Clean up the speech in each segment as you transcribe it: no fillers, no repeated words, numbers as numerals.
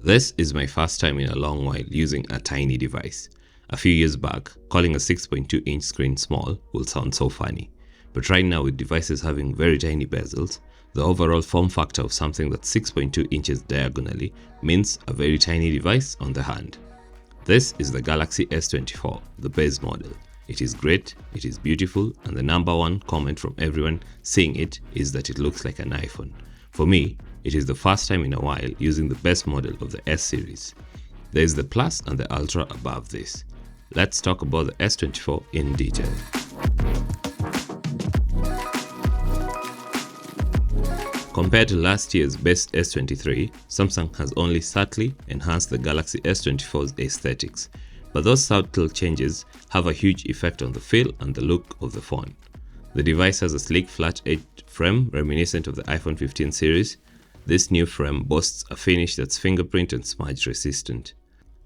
This is my first time in a long while using a tiny device. A few years back, calling a 6.2-inch screen small will sound so funny. But right now, with devices having very tiny bezels, the overall form factor of something that's 6.2 inches diagonally means a very tiny device on the hand. This is the Galaxy S24, the base model. It is great, it is beautiful, and the number one comment from everyone seeing it is that it looks like an iPhone. For me, it is the first time in a while using the best model of the S series. There is the Plus and the Ultra above this. Let's talk about the S24 in detail. Compared to last year's best S23, Samsung has only subtly enhanced the Galaxy S24's aesthetics, but those subtle changes have a huge effect on the feel and the look of the phone. The device has a sleek flat-edged frame reminiscent of the iPhone 15 series. This new frame boasts a finish that's fingerprint and smudge resistant.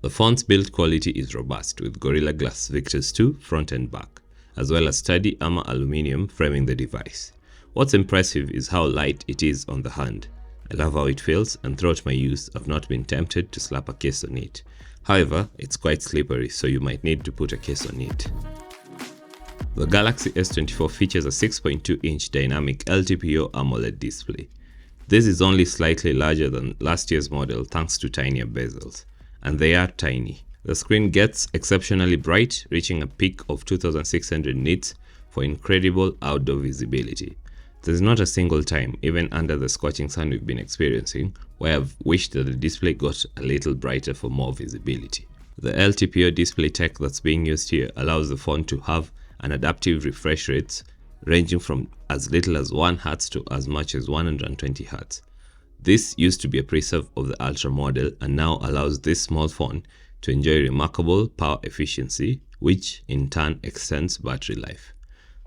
The phone's build quality is robust with Gorilla Glass Victus 2 front and back, as well as sturdy armor aluminum framing the device. What's impressive is how light it is on the hand. I love how it feels, and throughout my use I've not been tempted to slap a case on it. However, it's quite slippery, so you might need to put a case on it. The Galaxy S24 features a 6.2-inch dynamic LTPO AMOLED display. This is only slightly larger than last year's model thanks to tinier bezels. And they are tiny. The screen gets exceptionally bright, reaching a peak of 2600 nits for incredible outdoor visibility. There's not a single time, even under the scorching sun we've been experiencing, where I've wished that the display got a little brighter for more visibility. The LTPO display tech that's being used here allows the phone to have an adaptive refresh rates ranging from as little as 1 Hz to as much as 120 Hz. This used to be a preserve of the Ultra model and now allows this small phone to enjoy remarkable power efficiency, which in turn extends battery life.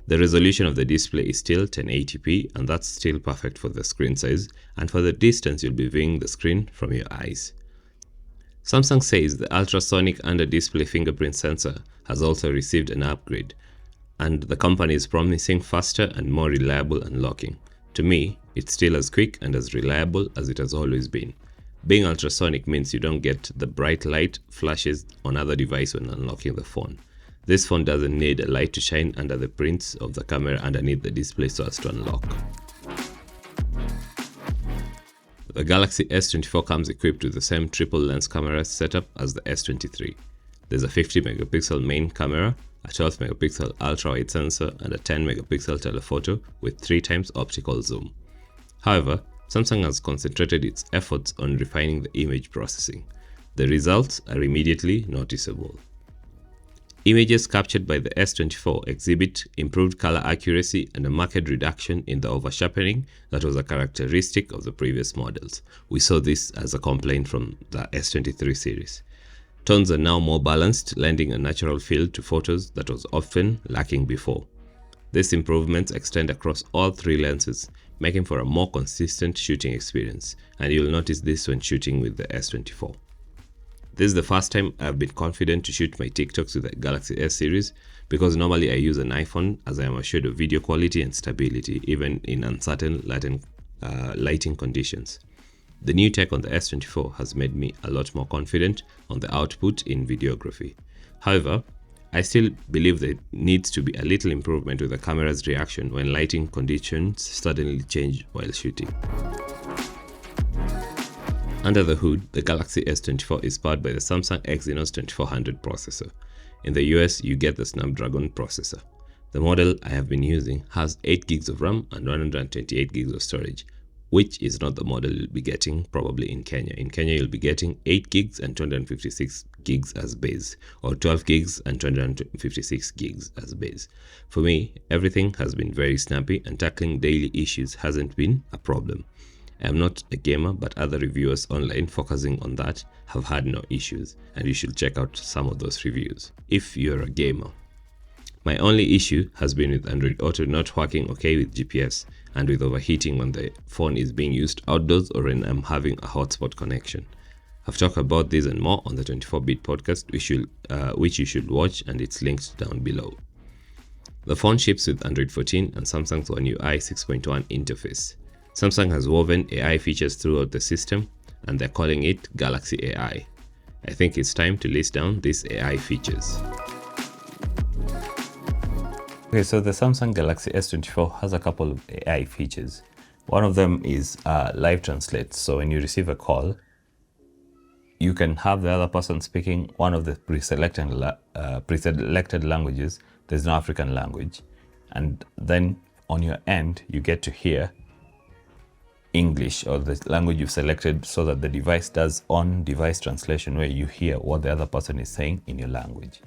The resolution of the display is still 1080p, and that's still perfect for the screen size and for the distance you'll be viewing the screen from your eyes. Samsung says the ultrasonic under-display fingerprint sensor has also received an upgrade, and the company is promising faster and more reliable unlocking. To me, it's still as quick and as reliable as it has always been. Being ultrasonic means you don't get the bright light flashes on other devices when unlocking the phone. This phone doesn't need a light to shine under the prints of the camera underneath the display so as to unlock. The Galaxy S24 comes equipped with the same triple lens camera setup as the S23. There's a 50 megapixel main camera, a 12 megapixel ultra-wide sensor, and a 10 megapixel telephoto with 3x optical zoom. However, Samsung has concentrated its efforts on refining the image processing. The results are immediately noticeable. Images captured by the S24 exhibit improved color accuracy and a marked reduction in the over-sharpening that was a characteristic of the previous models. We saw this as a complaint from the S23 series. Tones are now more balanced, lending a natural feel to photos that was often lacking before. These improvements extend across all three lenses, making for a more consistent shooting experience, and you'll notice this when shooting with the S24. This is the first time I've been confident to shoot my TikToks with the Galaxy S series, because normally I use an iPhone as I am assured of video quality and stability even in uncertain lighting conditions. The new tech on the S24 has made me a lot more confident on the output in videography. However, I still believe there needs to be a little improvement with the camera's reaction when lighting conditions suddenly change while shooting. Under the hood, the Galaxy S24 is powered by the Samsung Exynos 2400 processor. In the US, you get the Snapdragon processor. The model I have been using has 8 gigs of RAM and 128 gigs of storage, which is not the model you'll be getting probably in Kenya. In Kenya, you'll be getting 8 gigs and 256 gigs as base, or 12 gigs and 256 gigs as base. For me, everything has been very snappy, and tackling daily issues hasn't been a problem. I am not a gamer, but other reviewers online focusing on that have had no issues, and you should check out some of those reviews if you're a gamer. My only issue has been with Android Auto not working okay with GPS, and with overheating when the phone is being used outdoors or when I'm having a hotspot connection. I've talked about this and more on the 24-bit podcast, which you should watch, and it's linked down below. The phone ships with Android 14 and Samsung's One UI 6.1 interface. Samsung has woven AI features throughout the system, and they're calling it Galaxy AI. I think it's time to list down these AI features. Okay, so the Samsung Galaxy S24 has a couple of AI features. One of them is live translate. So when you receive a call, you can have the other person speaking one of the preselected languages. There's no African language. And then on your end, you get to hear English or the language you've selected, so that the device does on-device translation where you hear what the other person is saying in your language.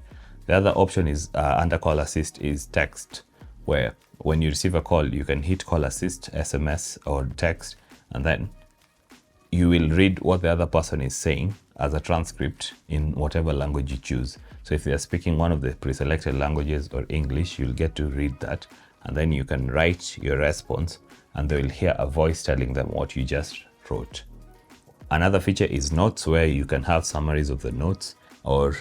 The other option is under call assist is text, where when you receive a call, you can hit call assist, SMS or text, and then you will read what the other person is saying as a transcript in whatever language you choose. So if they're speaking one of the pre-selected languages or English, you'll get to read that, and then you can write your response and they will hear a voice telling them what you just wrote. Another feature is notes, where you can have summaries of the notes or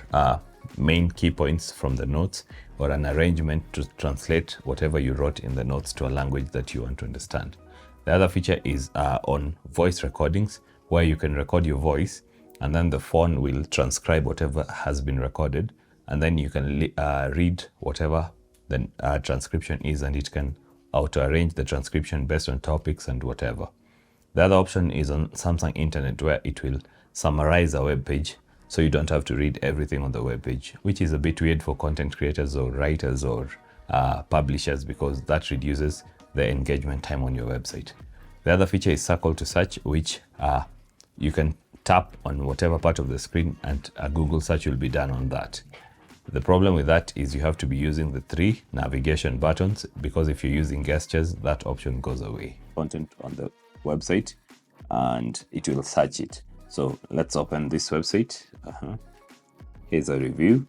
main key points from the notes, or an arrangement to translate whatever you wrote in the notes to a language that you want to understand. The other feature is on voice recordings, where you can record your voice and then the phone will transcribe whatever has been recorded, and then you can read whatever the transcription is, and it can auto-arrange the transcription based on topics and whatever. The other option is on Samsung Internet, where it will summarize a web page, so you don't have to read everything on the web page, which is a bit weird for content creators or writers or publishers, because that reduces the engagement time on your website. The other feature is circle to search, which you can tap on whatever part of the screen and a Google search will be done on that. The problem with that is you have to be using the 3 navigation buttons, because if you're using gestures, that option goes away. Content on the website and it will search it. So let's open this website. Here's a review.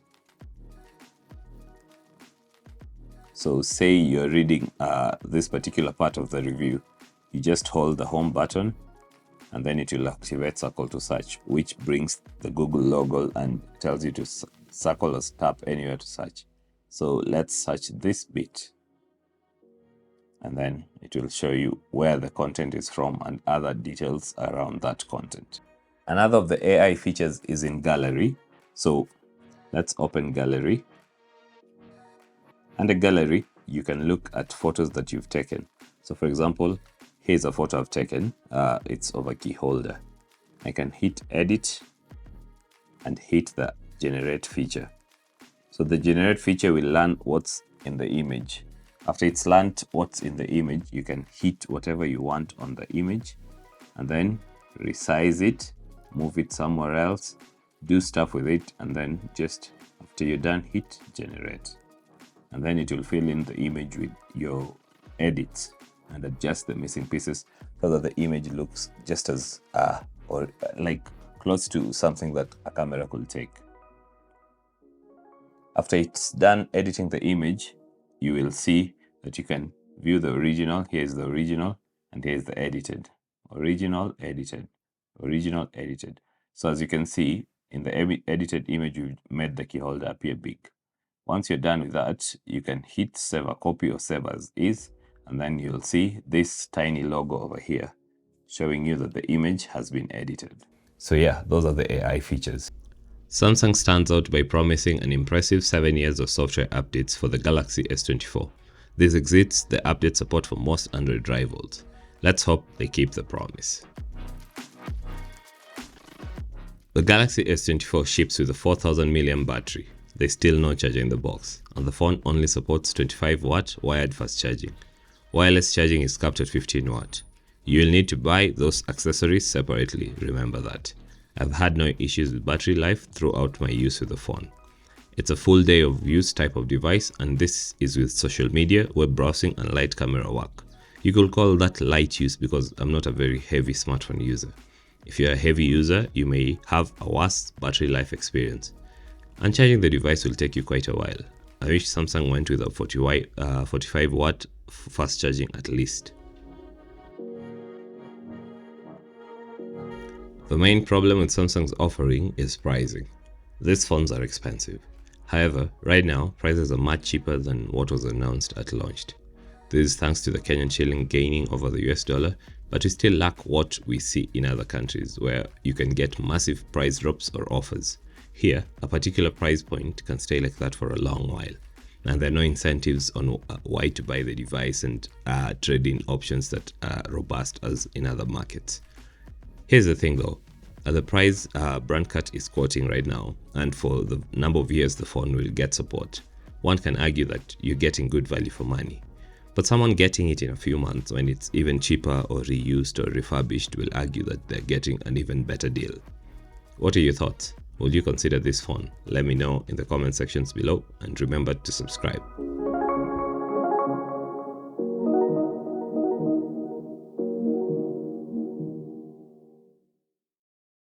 So say you're reading this particular part of the review, you just hold the home button and then it will activate circle to search, which brings the Google logo and tells you to circle or tap anywhere to search. So let's search this bit, and then it will show you where the content is from and other details around that content. Another of the AI features is in gallery. So let's open gallery. Under gallery, you can look at photos that you've taken. So for example, here's a photo I've taken. It's of a key holder. I can hit edit and hit the generate feature. So the generate feature will learn what's in the image. After it's learned what's in the image, you can hit whatever you want on the image and then resize it, move it somewhere else, do stuff with it, and then just after you're done, hit generate. And then it will fill in the image with your edits and adjust the missing pieces so that the image looks just as or like close to something that a camera could take. After it's done editing the image, you will see that you can view the original. Here's the original and here's the edited. Original, edited, original, edited. So as you can see, in the edited image, we've made the key holder appear big. Once you're done with that, you can hit save a copy or save as is, and then you'll see this tiny logo over here showing you that the image has been edited. So yeah, those are the AI features. Samsung stands out by promising an impressive 7 years of software updates for the Galaxy S24. This exceeds the update support for most Android rivals. Let's hope they keep the promise. The Galaxy S24 ships with a 4000 mAh battery. There's still no charger in the box, and the phone only supports 25-watt wired fast charging. Wireless charging is capped at 15 watt. You will need to buy those accessories separately, remember that. I've had no issues with battery life throughout my use with the phone. It's a full day of use type of device, and this is with social media, web browsing and light camera work. You could call that light use because I'm not a very heavy smartphone user. If you're a heavy user, you may have a worse battery life experience. And charging the device will take you quite a while. I wish Samsung went with a 45 watt fast charging at least. The main problem with Samsung's offering is pricing. These phones are expensive. However, right now, prices are much cheaper than what was announced at launch. This is thanks to the Kenyan shilling gaining over the US dollar but we still lack what we see in other countries where you can get massive price drops or offers. Here, a particular price point can stay like that for a long while, and there are no incentives on why to buy the device and trade-in options that are robust as in other markets. Here's the thing though, the price brand cut is quoting right now, and for the number of years the phone will get support, one can argue that you're getting good value for money. But someone getting it in a few months when it's even cheaper or reused or refurbished will argue that they're getting an even better deal. What are your thoughts? Will you consider this phone? Let me know in the comment sections below, and remember to subscribe.